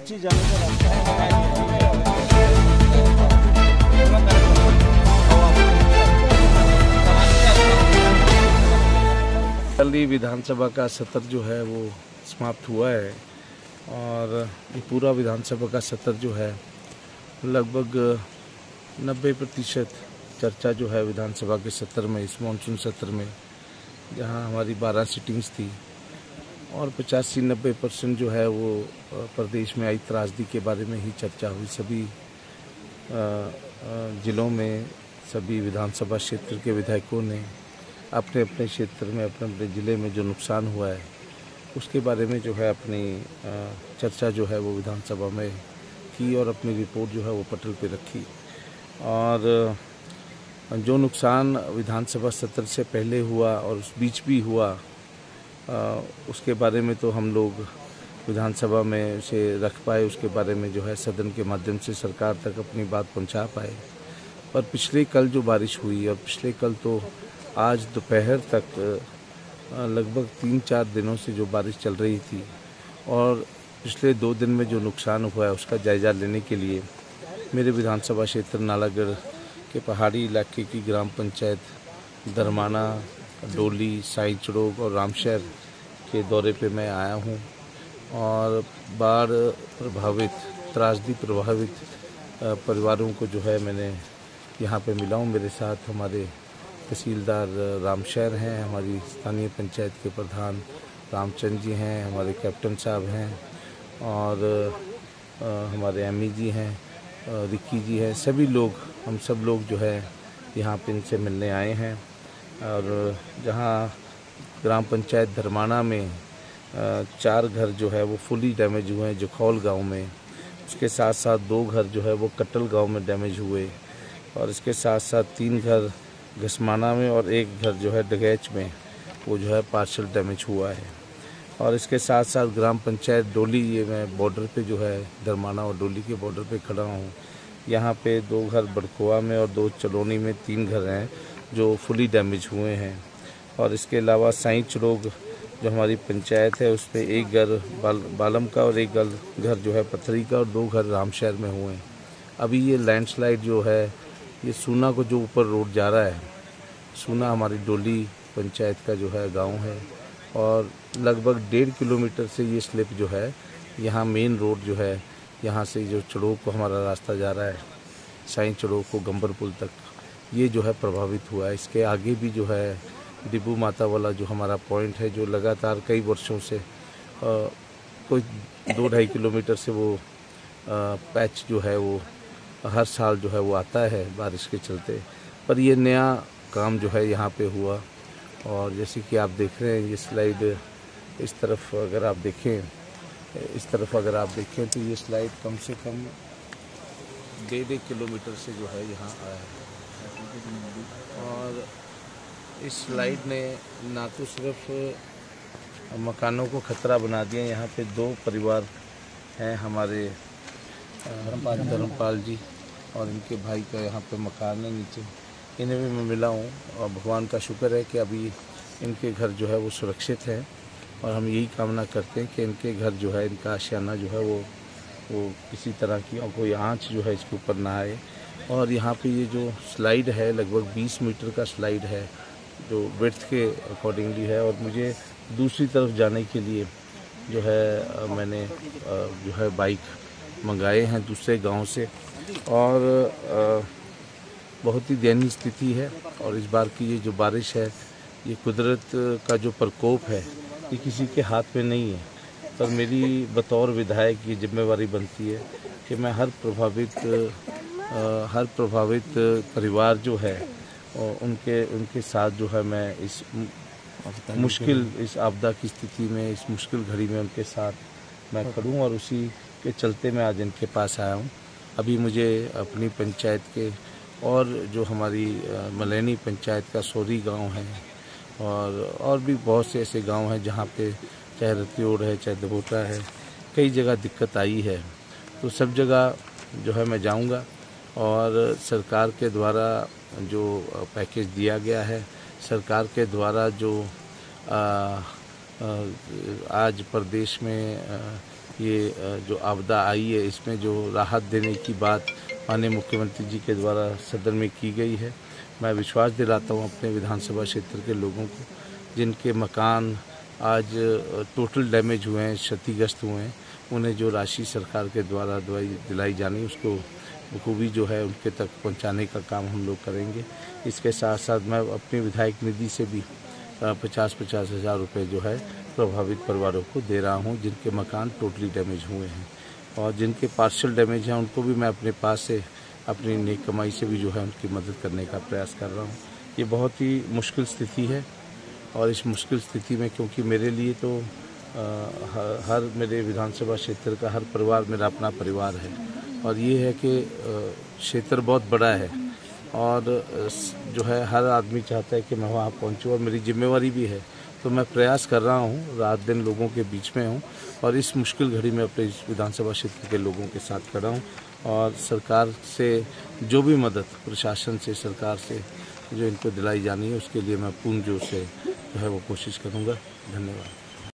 कराची जाने का रास्ता है। दिल्ली विधानसभा का सत्र जो है वो समाप्त हुआ है और ये पूरा विधानसभा का सत्र जो है लगभग 90% चर्चा जो है विधानसभा के सत्र में, इस मानसून सत्र में, जहां हमारी 12 सिटिंग्स थी और 85-90% जो है वो प्रदेश में आई त्रासदी के बारे में ही चर्चा हुई। सभी जिलों में सभी विधानसभा क्षेत्र के विधायकों ने अपने अपने क्षेत्र में, अपने अपने ज़िले में जो नुकसान हुआ है उसके बारे में जो है अपनी चर्चा जो है वो विधानसभा में की और अपनी रिपोर्ट जो है वो पटल पे रखी। और जो नुकसान विधानसभा सत्र से पहले हुआ और उस बीच भी हुआ उसके बारे में तो हम लोग विधानसभा में उसे रख पाए, उसके बारे में जो है सदन के माध्यम से सरकार तक अपनी बात पहुंचा पाए। पर पिछले कल जो बारिश हुई और पिछले कल तो आज दोपहर तक लगभग 3-4 दिनों से जो बारिश चल रही थी और पिछले 2 दिन में जो नुकसान हुआ है उसका जायज़ा लेने के लिए मेरे विधानसभा क्षेत्र नालागढ़ के पहाड़ी इलाके की ग्राम पंचायत दरमाना, डोली, साई चड़ोक और रामशहर के दौरे पे मैं आया हूँ और बाढ़ प्रभावित, त्रासदी प्रभावित परिवारों को जो है मैंने यहाँ पे मिला हूँ। मेरे साथ हमारे तहसीलदार रामशहर हैं, हमारी स्थानीय पंचायत के प्रधान रामचंद्र जी हैं, हमारे कैप्टन साहब हैं और हमारे एमई जी हैं, रिक्की जी हैं। सभी लोग, हम सब लोग जो है यहाँ पे इनसे मिलने आए हैं। और जहाँ ग्राम पंचायत धर्माना में 4 घर जो है वो फुली डैमेज हुए हैं जखौल गांव में, उसके साथ साथ 2 घर जो है वो कटल गांव में डैमेज हुए और इसके साथ साथ 3 घर घसमाना में और 1 घर जो है डगैच में वो जो है पार्शल डैमेज हुआ है। और इसके साथ साथ ग्राम पंचायत डोली, ये मैं बॉर्डर पे जो है धर्माना और डोली के बॉर्डर पे खड़ा हूँ। यहाँ पे 2 घर बड़कोआ में और 2 चलोनी में 3 घर हैं जो फुली डैमेज हुए हैं। और इसके अलावा साई चड़ोक जो हमारी पंचायत है उस पर 1 घर बालम का और 1 घर जो है पथरी का और 2 घर रामशहर में हुए हैं। अभी ये लैंडस्लाइड जो है ये सूना को जो ऊपर रोड जा रहा है, सूना हमारी डोली पंचायत का जो है गांव है और लगभग 1.5 किलोमीटर से ये स्लिप जो है यहाँ मेन रोड जो है, यहाँ से जो चड़ोक को हमारा रास्ता जा रहा है साई चड़ोक को गंबर पुल तक, ये जो है प्रभावित हुआ है। इसके आगे भी जो है डिब्बू माता वाला जो हमारा पॉइंट है जो लगातार कई वर्षों से कोई 2-2.5 किलोमीटर से वो पैच जो है वो हर साल जो है वो आता है बारिश के चलते। पर ये नया काम जो है यहाँ पे हुआ और जैसे कि आप देख रहे हैं ये स्लाइड, इस तरफ अगर आप देखें, इस तरफ अगर आप देखें तो ये स्लाइड कम से कम 1.5 किलोमीटर से जो है यहाँ आया है। और इस स्लाइड ने ना तो सिर्फ मकानों को खतरा बना दिया, यहाँ पे 2 परिवार हैं हमारे धर्मपाल जी और इनके भाई का यहाँ पे मकान है नीचे, इन्हें भी मैं मिला हूँ और भगवान का शुक्र है कि अभी इनके घर जो है वो सुरक्षित है और हम यही कामना करते हैं कि इनके घर जो है, इनका आशियाना जो है वो किसी तरह की और कोई आँच जो है इसके ऊपर ना आए। और यहाँ पे ये जो स्लाइड है लगभग 20 मीटर का स्लाइड है जो विड्थ के अकॉर्डिंगली है और मुझे दूसरी तरफ जाने के लिए जो है मैंने जो है बाइक मंगाए हैं दूसरे गांव से और बहुत ही दयनीय स्थिति है। और इस बार की ये जो बारिश है, ये कुदरत का जो प्रकोप है, ये किसी के हाथ में नहीं है। पर मेरी बतौर विधायक ये जिम्मेवारी बनती है कि मैं हर प्रभावित परिवार जो है उनके साथ जो है मैं इस आपदा की स्थिति में, इस मुश्किल घड़ी में उनके साथ मैं खड़ूं और उसी के चलते मैं आज इनके पास आया हूं। अभी मुझे अपनी पंचायत के और जो हमारी मलैनी पंचायत का सोरी गांव है और भी बहुत से ऐसे गांव हैं जहां पे चाहे रतियोड़ है, चाहे दबोटा है, कई जगह दिक्कत आई है। तो सब जगह जो है मैं जाऊंगा और सरकार के द्वारा जो पैकेज दिया गया है, सरकार के द्वारा जो आज प्रदेश में ये जो आपदा आई है इसमें जो राहत देने की बात माननीय मुख्यमंत्री जी के द्वारा सदन में की गई है, मैं विश्वास दिलाता हूँ अपने विधानसभा क्षेत्र के लोगों को, जिनके मकान आज टोटल डैमेज हुए हैं, क्षतिग्रस्त हुए हैं, उन्हें जो राशि सरकार के द्वारा दिलाई जानी उसको बखूबी जो है उनके तक पहुंचाने का काम हम लोग करेंगे। इसके साथ साथ मैं अपनी विधायक निधि से भी 50-50 हज़ार रुपये जो है प्रभावित परिवारों को दे रहा हूं, जिनके मकान टोटली डैमेज हुए हैं, और जिनके पार्शियल डैमेज हैं उनको भी मैं अपने पास से अपनी नेक कमाई से भी जो है उनकी मदद करने का प्रयास कर रहा हूँ। ये बहुत ही मुश्किल स्थिति है, और इस मुश्किल स्थिति में क्योंकि मेरे लिए तो हर मेरे विधानसभा क्षेत्र का हर परिवार मेरा अपना परिवार है, और ये है कि क्षेत्र बहुत बड़ा है और जो है हर आदमी चाहता है कि मैं वहाँ पहुँचूँ, और मेरी जिम्मेवारी भी है, तो मैं प्रयास कर रहा हूँ, रात दिन लोगों के बीच में हूँ और इस मुश्किल घड़ी में अपने इस विधानसभा क्षेत्र के लोगों के साथ खड़ा हूँ, और सरकार से जो भी मदद प्रशासन से सरकार से जो इनको दिलाई जानी है उसके लिए मैं पूर्ण जोर से जो है वो कोशिश करूँगा। धन्यवाद।